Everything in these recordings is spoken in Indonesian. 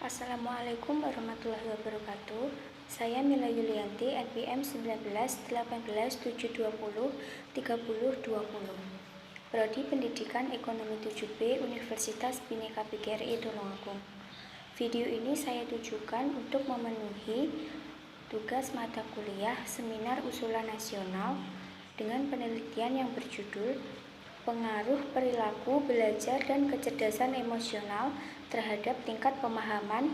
Assalamualaikum warahmatullahi wabarakatuh. Saya Mila Yulianti, NPM 19 18 720 30 20. Prodi Pendidikan Ekonomi 7B Universitas Bhinneka PGRI Tulungagung. Video ini saya tujukan untuk memenuhi tugas mata kuliah Seminar Usulan Nasional dengan penelitian yang berjudul Pengaruh Perilaku Belajar dan Kecerdasan Emosional terhadap tingkat pemahaman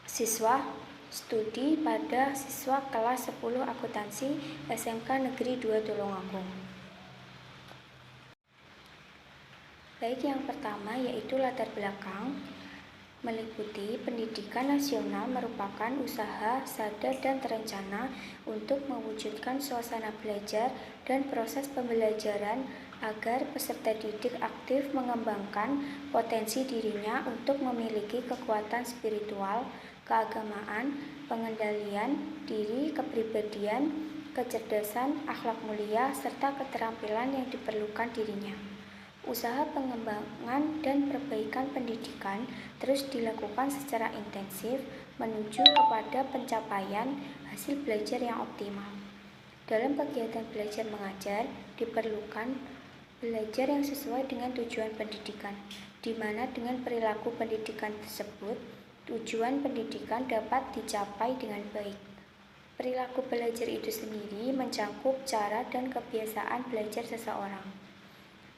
siswa studi pada siswa kelas 10 akuntansi SMK Negeri 2 Tulungagung. Baik, yang pertama yaitu latar belakang. Meliputi pendidikan nasional merupakan usaha sadar dan terencana untuk mewujudkan suasana belajar dan proses pembelajaran agar peserta didik aktif mengembangkan potensi dirinya untuk memiliki kekuatan spiritual, keagamaan, pengendalian diri, kepribadian, kecerdasan, akhlak mulia, serta keterampilan yang diperlukan dirinya. Usaha pengembangan dan perbaikan pendidikan terus dilakukan secara intensif menuju kepada pencapaian hasil belajar yang optimal. Dalam kegiatan belajar mengajar diperlukan belajar yang sesuai dengan tujuan pendidikan, di mana dengan perilaku pendidikan tersebut, tujuan pendidikan dapat dicapai dengan baik. Perilaku belajar itu sendiri mencakup cara dan kebiasaan belajar seseorang.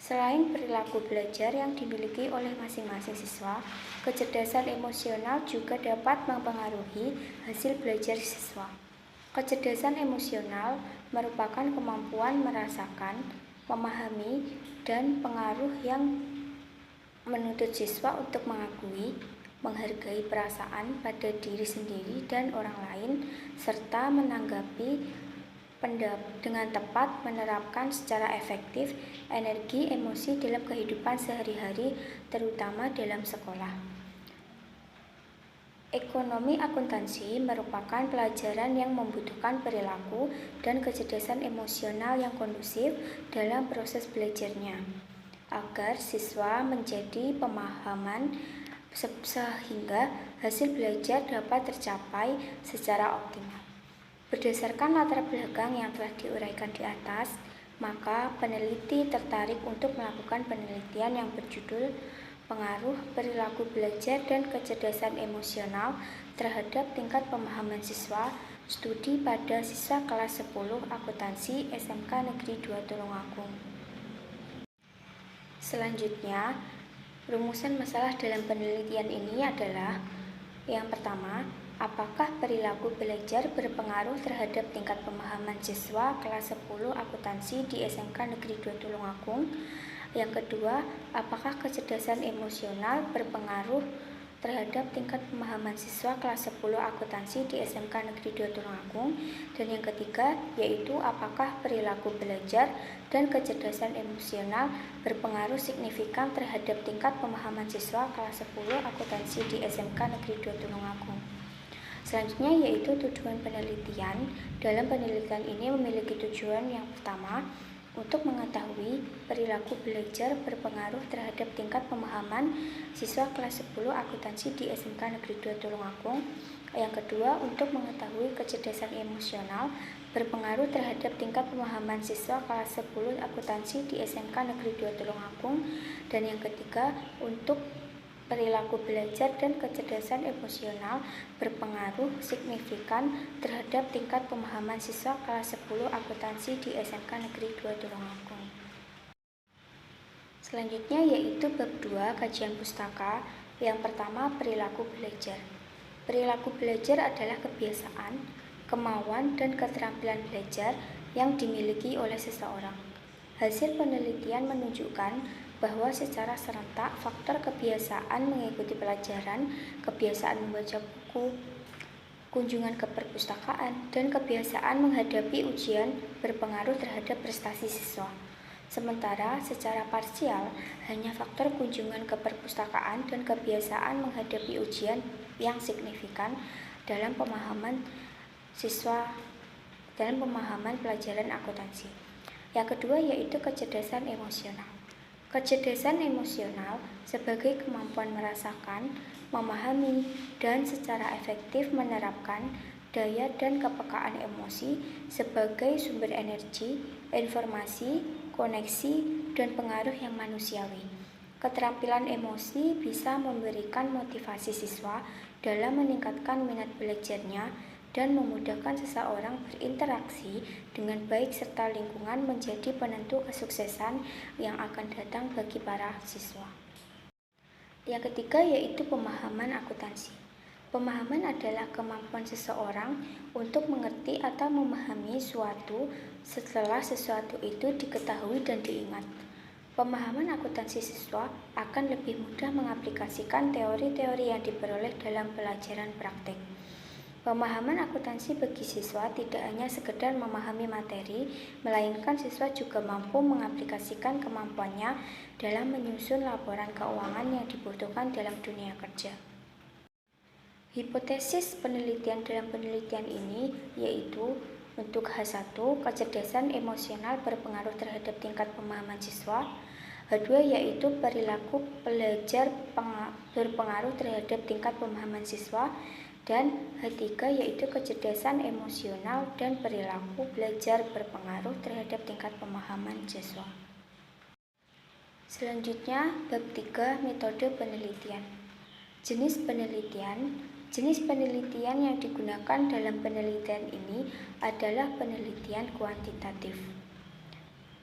Selain perilaku belajar yang dimiliki oleh masing-masing siswa, kecerdasan emosional juga dapat mempengaruhi hasil belajar siswa. Kecerdasan emosional merupakan kemampuan merasakan, memahami, dan pengaruh yang menuntut siswa untuk mengakui, menghargai perasaan pada diri sendiri dan orang lain, serta menanggapi dengan tepat, menerapkan secara efektif energi emosi dalam kehidupan sehari-hari, terutama dalam sekolah. Ekonomi akuntansi merupakan pelajaran yang membutuhkan perilaku dan kecerdasan emosional yang kondusif dalam proses belajarnya, agar siswa menjadi pemahaman sehingga hasil belajar dapat tercapai secara optimal. Berdasarkan latar belakang yang telah diuraikan di atas, maka peneliti tertarik untuk melakukan penelitian yang berjudul Pengaruh Perilaku Belajar dan Kecerdasan Emosional terhadap Tingkat Pemahaman Siswa Studi pada Siswa Kelas 10 Akuntansi SMK Negeri 2 Tulungagung. Selanjutnya, rumusan masalah dalam penelitian ini adalah: yang pertama, apakah perilaku belajar berpengaruh terhadap tingkat pemahaman siswa kelas 10 akuntansi di SMK Negeri 2 Tulungagung? Yang kedua, apakah kecerdasan emosional berpengaruh terhadap tingkat pemahaman siswa kelas 10 akuntansi di SMK Negeri 2 Tulungagung? Dan yang ketiga, yaitu apakah perilaku belajar dan kecerdasan emosional berpengaruh signifikan terhadap tingkat pemahaman siswa kelas 10 akuntansi di SMK Negeri 2 Tulungagung? Selanjutnya yaitu tujuan penelitian. Dalam penelitian ini memiliki tujuan yang pertama, untuk mengetahui perilaku belajar berpengaruh terhadap tingkat pemahaman siswa kelas 10 akuntansi di SMK Negeri 2 Tulungagung. Yang kedua, untuk mengetahui kecerdasan emosional berpengaruh terhadap tingkat pemahaman siswa kelas 10 akuntansi di SMK Negeri 2 Tulungagung. Dan yang ketiga, untuk perilaku belajar dan kecerdasan emosional berpengaruh signifikan terhadap tingkat pemahaman siswa kelas 10 akuntansi di SMK Negeri 2 Tulungagung. Selanjutnya yaitu bab 2 kajian pustaka. Yang pertama, perilaku belajar. Perilaku belajar adalah kebiasaan, kemauan, dan keterampilan belajar yang dimiliki oleh seseorang. Hasil penelitian menunjukkan bahwa secara serentak faktor kebiasaan mengikuti pelajaran, kebiasaan membaca buku, kunjungan ke perpustakaan, dan kebiasaan menghadapi ujian berpengaruh terhadap prestasi siswa. Sementara secara parsial, hanya faktor kunjungan ke perpustakaan dan kebiasaan menghadapi ujian yang signifikan dalam pemahaman siswa dalam pemahaman pelajaran akuntansi. Yang kedua yaitu kecerdasan emosional. Kecerdasan emosional sebagai kemampuan merasakan, memahami, dan secara efektif menerapkan daya dan kepekaan emosi sebagai sumber energi, informasi, koneksi, dan pengaruh yang manusiawi. Keterampilan emosi bisa memberikan motivasi siswa dalam meningkatkan minat belajarnya dan memudahkan seseorang berinteraksi dengan baik serta lingkungan menjadi penentu kesuksesan yang akan datang bagi para siswa. Yang ketiga yaitu pemahaman akuntansi. Pemahaman adalah kemampuan seseorang untuk mengerti atau memahami suatu setelah sesuatu itu diketahui dan diingat. Pemahaman akuntansi siswa akan lebih mudah mengaplikasikan teori-teori yang diperoleh dalam pelajaran praktik. Pemahaman akuntansi bagi siswa tidak hanya sekedar memahami materi, melainkan siswa juga mampu mengaplikasikan kemampuannya dalam menyusun laporan keuangan yang dibutuhkan dalam dunia kerja. Hipotesis penelitian dalam penelitian ini yaitu untuk H1, kecerdasan emosional berpengaruh terhadap tingkat pemahaman siswa. H2 yaitu perilaku belajar berpengaruh terhadap tingkat pemahaman siswa. Dan H3 yaitu kecerdasan emosional dan perilaku belajar berpengaruh terhadap tingkat pemahaman siswa. Selanjutnya, bab 3 metode penelitian. Jenis penelitian yang digunakan dalam penelitian ini adalah penelitian kuantitatif.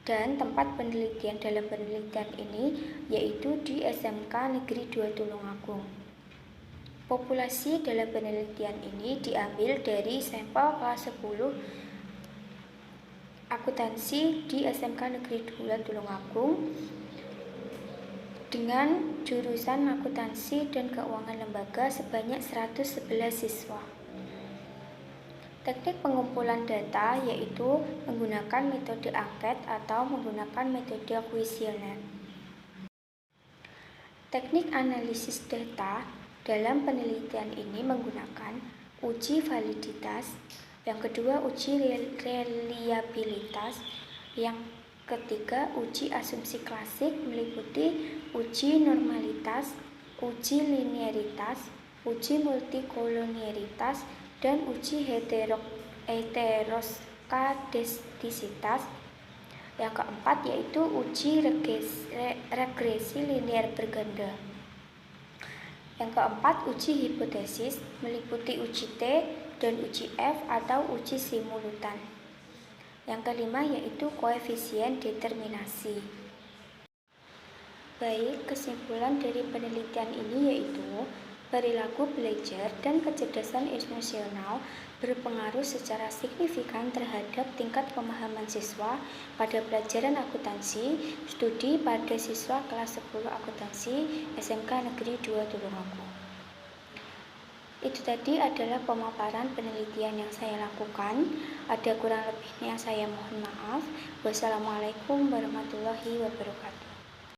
Dan tempat penelitian dalam penelitian ini yaitu di SMK Negeri 2 Tulungagung. Populasi dalam penelitian ini diambil dari sampel kelas 10 akuntansi di SMK Negeri 2 Tulungagung dengan jurusan akuntansi dan keuangan lembaga sebanyak 111 siswa. Teknik pengumpulan data yaitu menggunakan metode angket atau menggunakan metode kuesioner. Teknik analisis data dalam penelitian ini menggunakan uji validitas, yang kedua uji reliabilitas, yang ketiga uji asumsi klasik meliputi uji normalitas, uji linearitas, uji multikolonialitas, dan uji heteroskadastisitas. Yang keempat yaitu uji regresi linear berganda. Yang keempat, uji hipotesis meliputi uji T dan uji F atau uji simultan. Yang kelima yaitu koefisien determinasi. Baik, kesimpulan dari penelitian ini yaitu perilaku belajar dan kecerdasan emosional berpengaruh secara signifikan terhadap tingkat pemahaman siswa pada pelajaran akuntansi studi pada siswa kelas 10 akuntansi SMK Negeri 2 Tulungagung. Itu tadi adalah pemaparan penelitian yang saya lakukan. Ada kurang lebihnya saya mohon maaf. Wassalamualaikum warahmatullahi wabarakatuh.